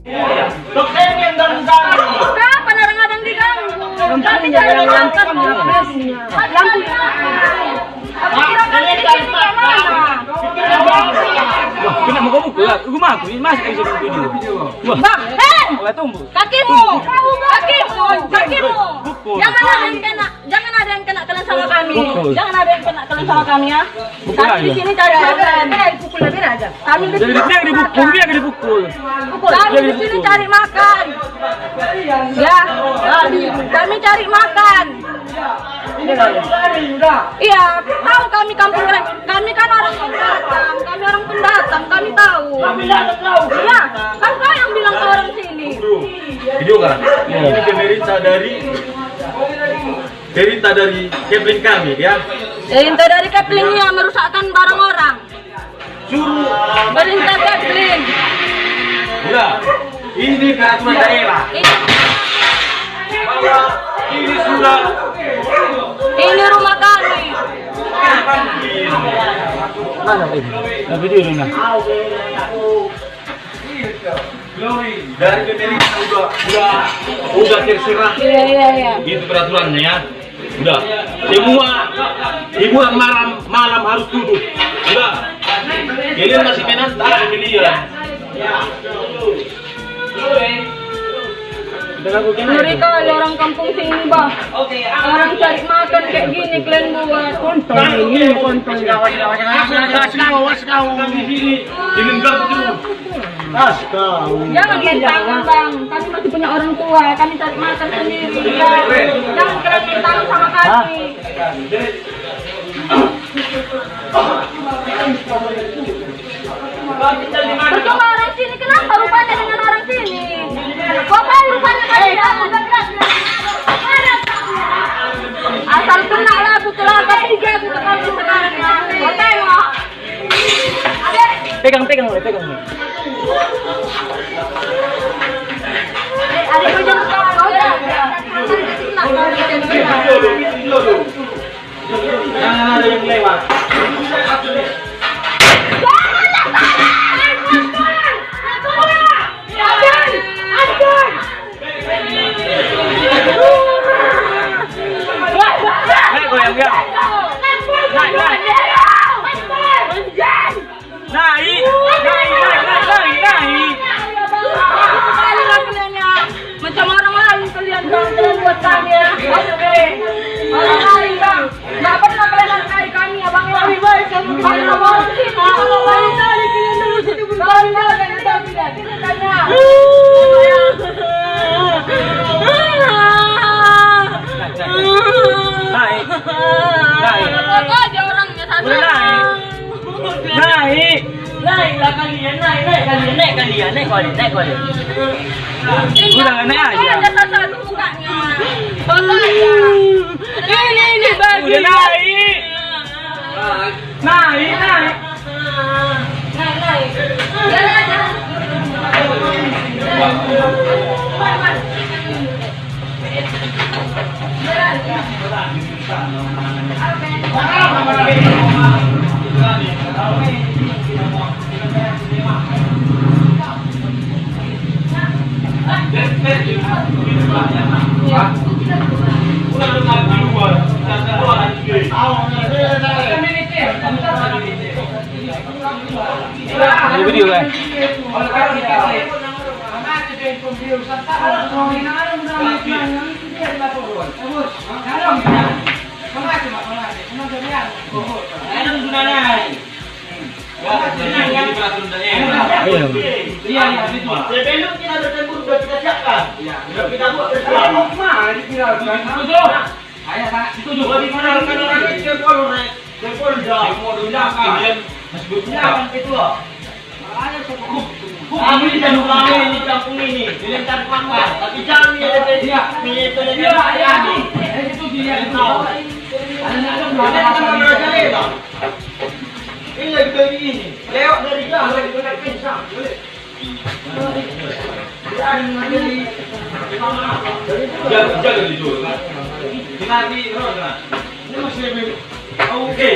Dokter yang dalam kami. Kenapa narang abang diganggu? Kami cari makan, lampunya. Abang kira-kira di sini kemana? Kena mau kamu kuat, aku mah aku ini masih bisa video. Wah, Bang, oleh tunggu. kakimu. Jangan ada yang kena kalian sama kami. Pukul. Jangan ada yang kena kalian sama kami ya. Pukul Kami di aja. sini cari makan. Pukul lebih aja. Kami di Jadi sini dia dipukul. Kami di sini cari makan. Ya, kami cari makan. Iya, tahu kami kampung kalian. Kami kan orang pendatang. Kami orang pendatang. Kami tahu. Iya, kan kau yang bilang ke orang sini. Video kan? Ini derita dari kepling kami ya. Perintah dari keplingnya merusakkan barang orang. Suruh Perintah kepling. udah. Ini peraturan daerah. Bahwa ini sudah Ini rumah kami. Mana ini? Nah, video ini nah. dari pemerintah udah terserah. Iya. Itu peraturannya ya. Udah. Semua hiburan malam harus duduk. Udah. Kalian masih menantang pemilihan. Ngeri kali orang kampung sini, Bang. Orang cari makan kayak gini kalian buat. Kontol ini kontol. Jangan tangan, Bang. Kami masih punya orang tua. Kami cari makan sendiri. Jangan kalian tangan sama kami. Percuma orang sini, kenapa rupanya dengan orang sini? Kok kayak rupanya kalian? Asal kena lah, pukulan ketiga, pukulan sekarang ya. Kau tengok. Pegang. Ada hujan sekarang, ya. Jangan ada yang lewat. Naik goyang. Macam orang lain kalian jangan buat kami ya. Orang lain bang, nggak pernah kalian hargai kami ya bang. Lebih baik kamu orang sini. Lain kali kalian dulu sini berkali kali kita tanya. Naik. Apa aja orangnya satu. Naiklah kalian, naik kalian. Udah naik aja. Ada satu mukanya. Foto aja. Ini bagi. Udah naik. Naik. Jalan aja. Ini video kan? Iya, betul. Sebelum kita bertempur sudah kita siapkan. Sudah kita buat setuju. Bagaimana rekan-rekan ke Polres, ke Polda, kalian masih bersiapan itu. Kami tidak mengalami di kampung ini, dilempar makan. Tapi jangan itu dia tahu. Ini lagi baby ini, lewat dari jauh, lagi banyak pisang. Jaga di dulu kan. Nanti terus kan. Ini masih lebih oke.